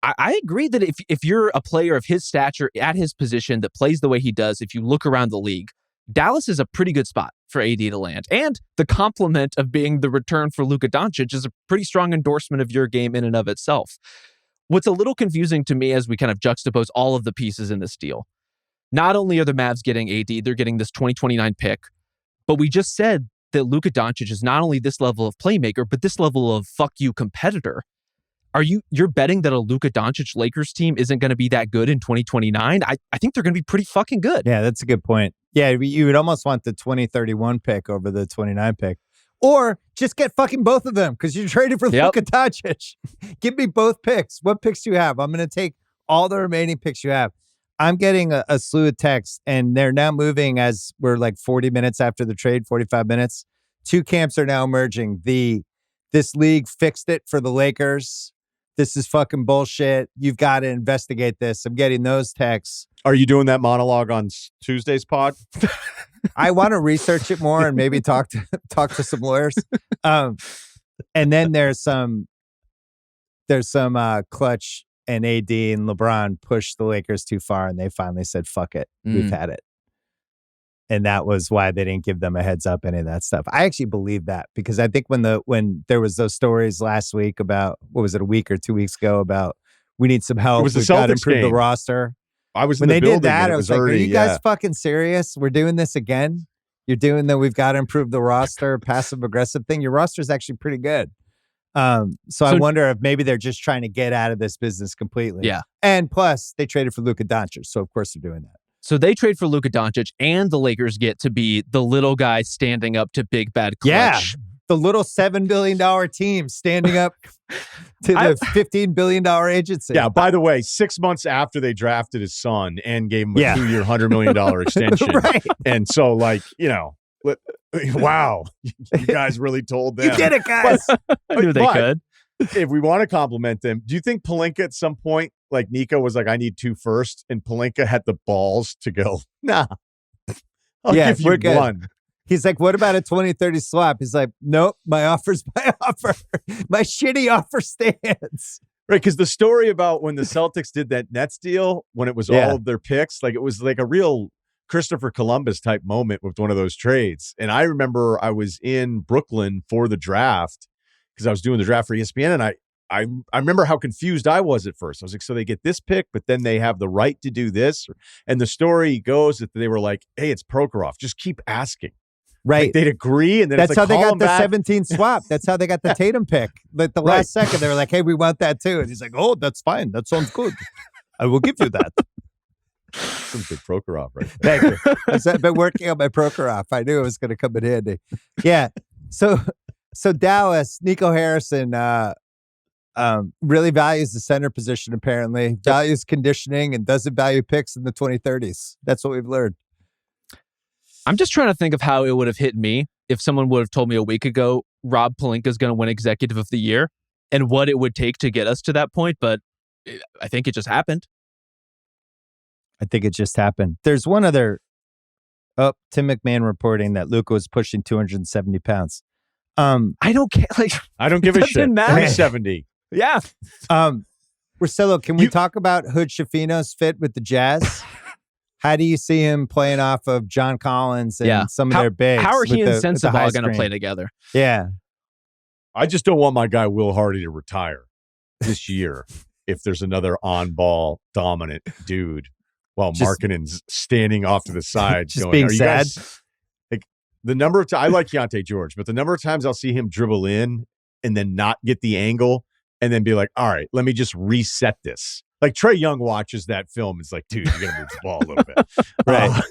I agree that if you're a player of his stature at his position that plays the way he does, if you look around the league, Dallas is a pretty good spot for AD to land. And the compliment of being the return for Luka Doncic is a pretty strong endorsement of your game in and of itself. What's a little confusing to me as we kind of juxtapose all of the pieces in this deal, not only are the Mavs getting AD, they're getting this 2029 pick, but we just said that Luka Doncic is not only this level of playmaker, but this level of fuck you competitor. You're betting that a Luka Doncic Lakers team isn't going to be that good in 2029? I think they're going to be pretty fucking good. Yeah, that's a good point. Yeah, you would almost want the 2031 pick over the 29 pick. Or just get fucking both of them, because you traded for Luka Doncic. Give me both picks. What picks do you have? I'm going to take all the remaining picks you have. I'm getting a slew of texts, and they're now moving as we're like 40 minutes after the trade, 45 minutes. 2 camps are now emerging. This league fixed it for the Lakers. This is fucking bullshit. You've got to investigate this. I'm getting those texts. Are you doing that monologue on Tuesday's pod? I want to research it more and maybe talk to some lawyers. And then there's some Clutch and AD and LeBron pushed the Lakers too far, and they finally said, fuck it. We've had it. And that was why they didn't give them a heads up, any of that stuff. I actually believe that, because I think when there was those stories last week about, what was it, a week or 2 weeks ago, about we need some help. We've got to improve the roster. I was when they did that, I was like, are you guys fucking serious? We're doing this again? You're doing the we've got to improve the roster passive aggressive thing. Your roster is actually pretty good. So I wonder if maybe they're just trying to get out of this business completely. Yeah. And plus, they traded for Luka Doncic, so of course they're doing that. So they trade for Luka Doncic, and the Lakers get to be the little guy standing up to big bad Clutch. Yeah, the little $7 billion team standing up to the $15 billion agency. Yeah, by the way, 6 months after they drafted his son and gave him a 2-year, $100 million extension. Right. And so, like, wow, you guys really told them. You did it, guys. I knew they could. If we want to compliment them, do you think Pelinka at some point, like Nico was like, I need 2 first, and Pelinka had the balls to go, nah, I'll give you good. 1. He's like, what about a 20-30 swap? He's like, nope, my offer's my offer. My shitty offer stands. Right, because the story about when the Celtics did that Nets deal, when it was all of their picks, like it was like a real Christopher Columbus type moment with one of those trades. And I remember I was in Brooklyn for the draft because I was doing the draft for ESPN, and I remember how confused I was at first. I was like, so they get this pick, but then they have the right to do this. And the story goes that they were like, hey, it's Prokhorov. Just keep asking. Right. Like they'd agree. And then that's it's like, how they got the back. 17 swap. That's how they got the Tatum pick. Like the last second, they were like, hey, we want that too. And he's like, oh, that's fine. That sounds good. I will give you that. Some good Prokhorov right there. Thank you. I've been working on my Prokhorov. I knew it was going to come in handy. Yeah. So Dallas, Nico Harrison really values the center position, apparently. Values conditioning and doesn't value picks in the 2030s. That's what we've learned. I'm just trying to think of how it would have hit me if someone would have told me a week ago Rob Pelinka is going to win Executive of the Year and what it would take to get us to that point. But I think it just happened. I think it just happened. There's one other. Oh, Tim McMahon reporting that Luka was pushing 270 pounds. I don't care. Like, I don't give a shit. Matter. 370. Yeah. Russillo, can we talk about Hood Schifino's fit with the Jazz? How do you see him playing off of John Collins and some of their bigs? How are he and Sensabaugh going to play together? Yeah. I just don't want my guy Will Hardy to retire this year if there's another on-ball dominant dude while Markkanen's standing off to the side. Just being sad. Like the number of times, I like Keontae George, but the number of times I'll see him dribble in and then not get the angle and then be like, all right, let me just reset this. Like Trae Young watches that film. It's like, dude, you got to move the ball a little bit. Right.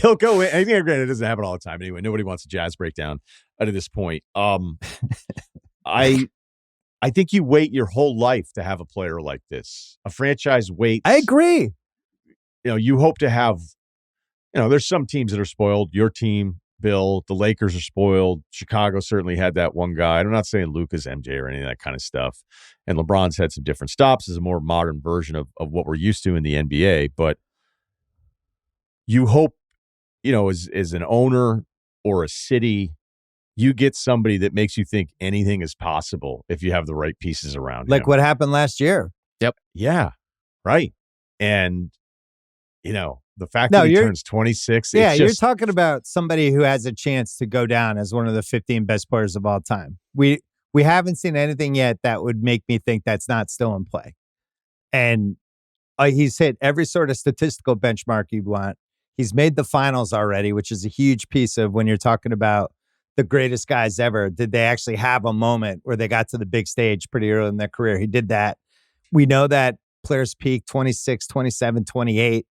He'll go in. I think granted, it doesn't happen all the time anyway. Nobody wants a Jazz breakdown out of this point. I think you wait your whole life to have a player like this. A franchise waits. I agree. You hope to have, there's some teams that are spoiled. Your team, Bill, the Lakers are spoiled. Chicago certainly had that one guy. I'm not saying Luka's MJ or any of that kind of stuff. And LeBron's had some different stops as a more modern version of what we're used to in the NBA. But you hope, as an owner or a city, you get somebody that makes you think anything is possible if you have the right pieces around like him. what happened last year. Yep. Yeah. Right. And, the fact that he turns 26. Yeah, you're talking about somebody who has a chance to go down as one of the 15 best players of all time. We haven't seen anything yet that would make me think that's not still in play. And he's hit every sort of statistical benchmark you'd want. He's made the finals already, which is a huge piece of when you're talking about the greatest guys ever. Did they actually have a moment where they got to the big stage pretty early in their career? He did that. We know that players peak 26, 27, 28.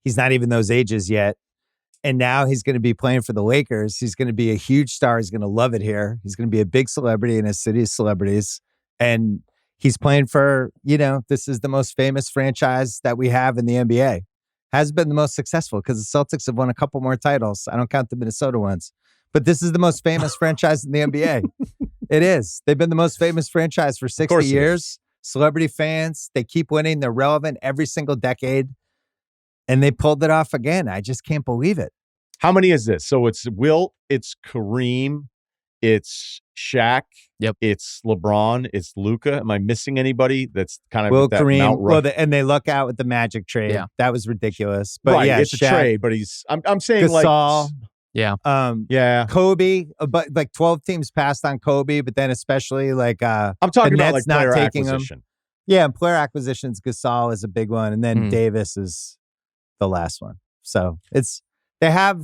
He's not even those ages yet. And now he's going to be playing for the Lakers. He's going to be a huge star. He's going to love it here. He's going to be a big celebrity in a city of celebrities. And he's playing for, this is the most famous franchise that we have in the NBA. Has been the most successful because the Celtics have won a couple more titles. I don't count the Minnesota ones. But this is the most famous franchise in the NBA. It is. They've been the most famous franchise for 60 years. Celebrity fans, they keep winning. They're relevant every single decade. And they pulled it off again. I just can't believe it. How many is this? So it's Wilt, it's Kareem, it's Shaq, it's LeBron, it's Luka. Am I missing anybody that's kind of Will, that Kareem? Mount Well, and they luck out with the Magic trade. Yeah. That was ridiculous. But right, yeah, it's Shaq, a trade. But I'm saying Gasol, yeah, Kobe. But like 12 teams passed on Kobe. But then especially like I'm talking about like player acquisition. Yeah, and player acquisitions. Gasol is a big one, and then Davis is the last one. So they have.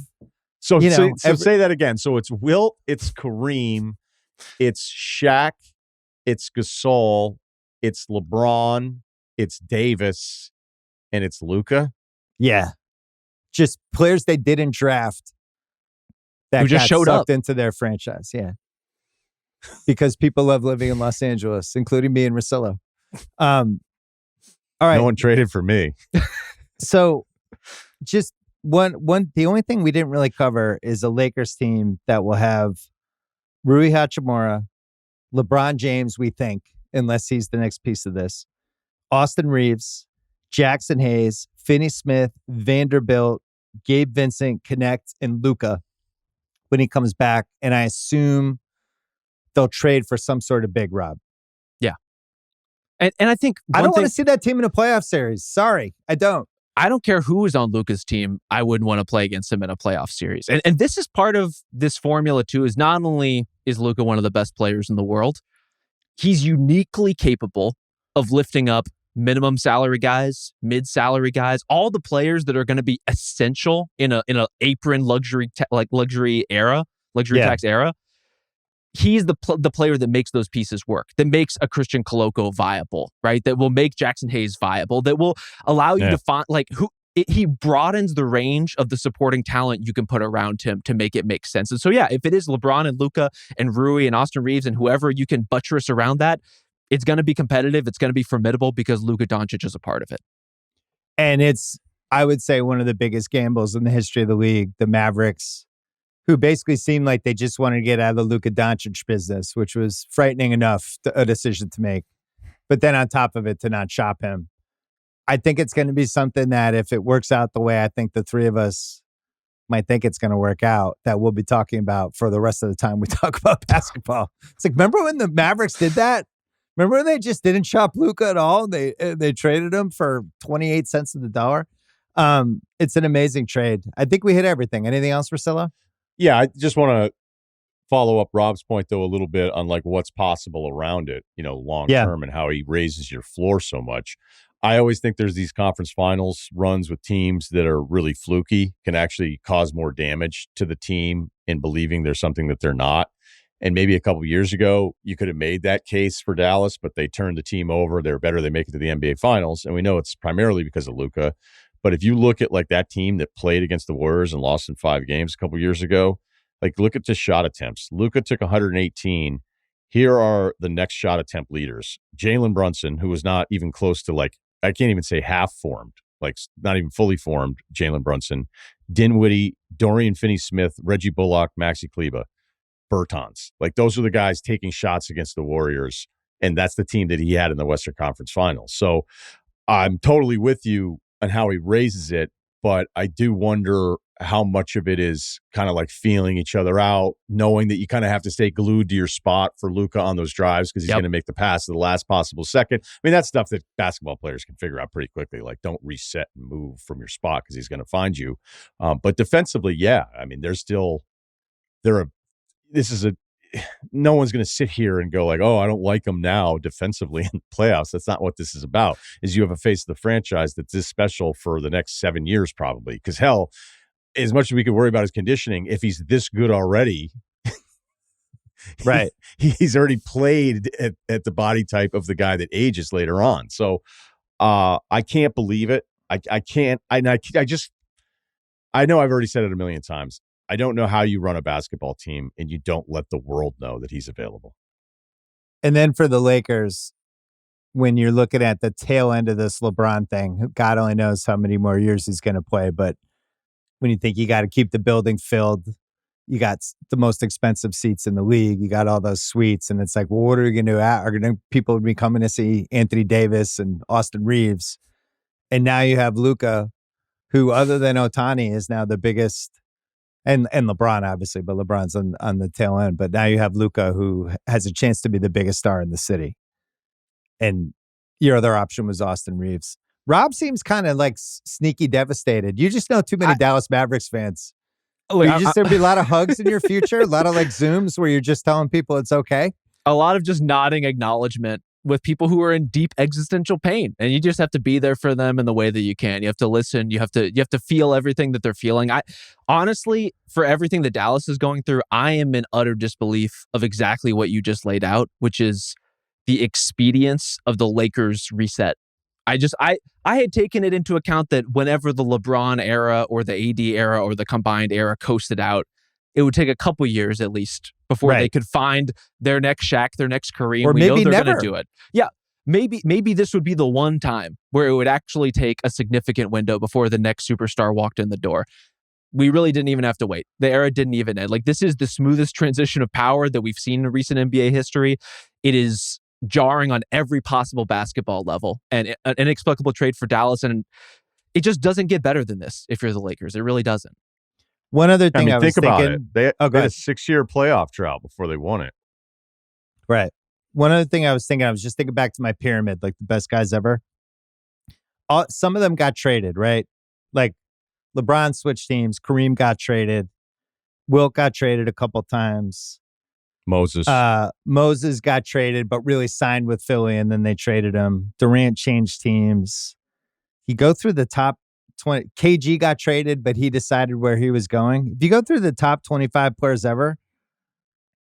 So say that again. So it's Wilt, it's Kareem, it's Shaq, it's Gasol, it's LeBron, it's Davis, and it's Luka. Yeah, just players they didn't draft that who just showed up into their franchise. Yeah, because people love living in Los Angeles, including me and Russillo. All right, no one traded for me. So, just one. The only thing we didn't really cover is a Lakers team that will have Rui Hachimura, LeBron James. We think, unless he's the next piece of this, Austin Reeves, Jackson Hayes, Finney Smith, Vanderbilt, Gabe Vincent, Connect, and Luka when he comes back. And I assume they'll trade for some sort of big Rob. Yeah. And I think I don't want to see that team in a playoff series. Sorry, I don't. I don't care who is on Luka's team. I wouldn't want to play against him in a playoff series. And this is part of this formula too, is not only is Luka one of the best players in the world, he's uniquely capable of lifting up minimum salary guys, mid salary guys, all the players that are going to be essential in a apron luxury tax era. He's the player that makes those pieces work, that makes a Christian Koloko viable, right? That will make Jackson Hayes viable, that will allow you to find he broadens the range of the supporting talent you can put around him to make it make sense. And so, yeah, if it is LeBron and Luka and Rui and Austin Reeves and whoever you can buttress around that, it's going to be competitive. It's going to be formidable because Luka Doncic is a part of it. And it's, I would say, one of the biggest gambles in the history of the league. The Mavericks, who basically seemed like they just wanted to get out of the Luka Doncic business, which was frightening enough, a decision to make. But then on top of it, to not shop him. I think it's going to be something that if it works out the way I think the three of us might think it's going to work out, that we'll be talking about for the rest of the time we talk about basketball. It's like, remember when the Mavericks did that? Remember when they just didn't shop Luka at all? They traded him for 28 cents of the dollar. It's an amazing trade. I think we hit everything. Anything else, Russillo? Yeah, I just want to follow up Rob's point, though, a little bit on like what's possible around it, long term, and how he raises your floor so much. I always think there's these conference finals runs with teams that are really fluky, can actually cause more damage to the team in believing there's something that they're not. And maybe a couple of years ago, you could have made that case for Dallas, but they turned the team over. They're better. They make it to the NBA Finals. And we know it's primarily because of Luka. But if you look at like that team that played against the Warriors and lost in 5 games a couple of years ago, like look at the shot attempts. Luka took 118. Here are the next shot attempt leaders. Jalen Brunson, who was not even close to like, I can't even say half formed, like not even fully formed Jalen Brunson, Dinwiddie, Dorian Finney-Smith, Reggie Bullock, Maxi Kleba, Bertans. Like those are the guys taking shots against the Warriors. And that's the team that he had in the Western Conference Finals. So I'm totally with you on how he raises it, but I do wonder how much of it is kind of like feeling each other out, knowing that you kind of have to stay glued to your spot for Luka on those drives because he's going to make the pass to the last possible second. I mean, that's stuff that basketball players can figure out pretty quickly. Like, don't reset and move from your spot because he's going to find you. But defensively, yeah, I mean, no one's going to sit here and go like, oh, I don't like him now defensively in playoffs. That's not what this is about. Is you have a face of the franchise that's this special for the next 7 years probably. Because hell, as much as we could worry about his conditioning, if he's this good already, right? He's already played at the body type of the guy that ages later on. So I can't believe it. I can't. I know I've already said it a million times. I don't know how you run a basketball team and you don't let the world know that he's available. And then for the Lakers, when you're looking at the tail end of this LeBron thing, God only knows how many more years he's going to play. But when you think you got to keep the building filled, you got the most expensive seats in the league, you got all those suites, and it's like, well, what are we going to do? Are people be coming to see Anthony Davis and Austin Reeves? And now you have Luka, who other than Ohtani is now the biggest. And LeBron, obviously, but LeBron's on the tail end. But now you have Luka, who has a chance to be the biggest star in the city. And your other option was Austin Reeves. Rob seems kind of like sneaky devastated. You just know too many Dallas Mavericks fans. There'd be a lot of hugs in your future, a lot of like Zooms where you're just telling people it's okay. A lot of just nodding acknowledgement with people who are in deep existential pain, and you just have to be there for them in the way that you can. You have to listen. You have to feel everything that they're feeling. I honestly, for everything that Dallas is going through, I am in utter disbelief of exactly what you just laid out, which is the expedience of the Lakers reset. I had taken it into account that whenever the LeBron era or the AD era or the combined era coasted out, it would take a couple years at least before they could find their next Shaq, their next Kareem. Or we maybe know they're never going to do it. Yeah, maybe this would be the one time where it would actually take a significant window before the next superstar walked in the door. We really didn't even have to wait. The era didn't even end. Like, this is the smoothest transition of power that we've seen in recent NBA history. It is jarring on every possible basketball level, and an inexplicable trade for Dallas. And it just doesn't get better than this if you're the Lakers. It really doesn't. One other thing I was think about thinking, it. They had a 6-year playoff drought before they won it. Right. one other thing I was just thinking back to my pyramid, like the best guys ever. Some of them got traded, right? Like LeBron switched teams. Kareem got traded. Wilt got traded a couple times. Moses got traded, but really signed with Philly, and then they traded him. Durant changed teams. You go through the top 20. KG got traded, but he decided where he was going. If you go through the top 25 players ever,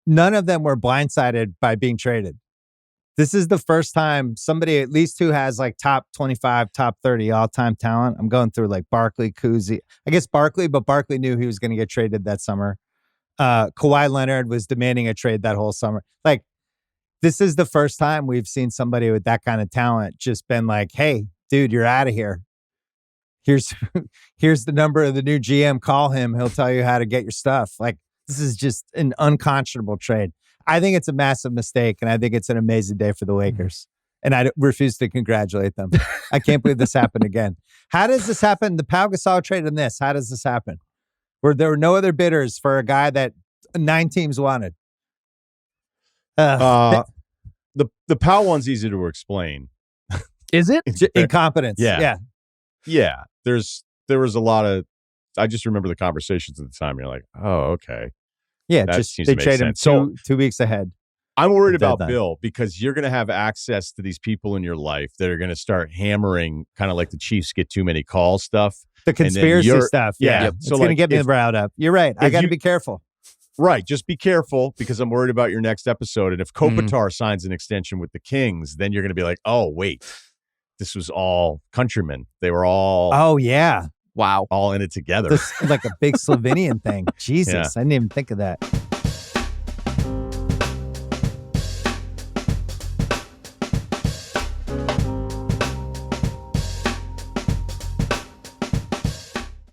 none of them were blindsided by being traded. This is the first time somebody, at least who has like top 25, top 30 all-time talent. I'm going through like Barkley, Kuzi. I guess Barkley, but Barkley knew he was going to get traded that summer. Kawhi Leonard was demanding a trade that whole summer. Like, this is the first time we've seen somebody with that kind of talent just been like, hey, dude, you're out of here. Here's the number of the new GM. Call him. He'll tell you how to get your stuff. Like, this is just an unconscionable trade. I think it's a massive mistake, and I think it's an amazing day for the Lakers. And I refuse to congratulate them. I can't believe this happened again. How does this happen? The Pau Gasol trade and this. How does this happen? Where there were no other bidders for a guy that 9 teams wanted. The Pau one's easy to explain. Is it? Incompetence. Yeah. There was a lot of. I just remember the conversations at the time. You're like, oh, okay. Yeah, that just seems they to make trade him sense. So 2 weeks ahead. I'm worried about Deadline. Bill because you're going to have access to these people in your life that are going to start hammering kind of like the Chiefs get too many calls stuff. The conspiracy stuff. Yeah. Yep. It's So, going to like, get me riled up. You're right. I got to you- be careful. Right. Just be careful because I'm worried about your next episode. And if Kopitar signs an extension with the Kings, then you're going to be like, oh, wait, this was all countrymen. They were all Oh, yeah. Wow. all in it together. This, like a big Slovenian thing. Jesus, Yeah. I didn't even think of that.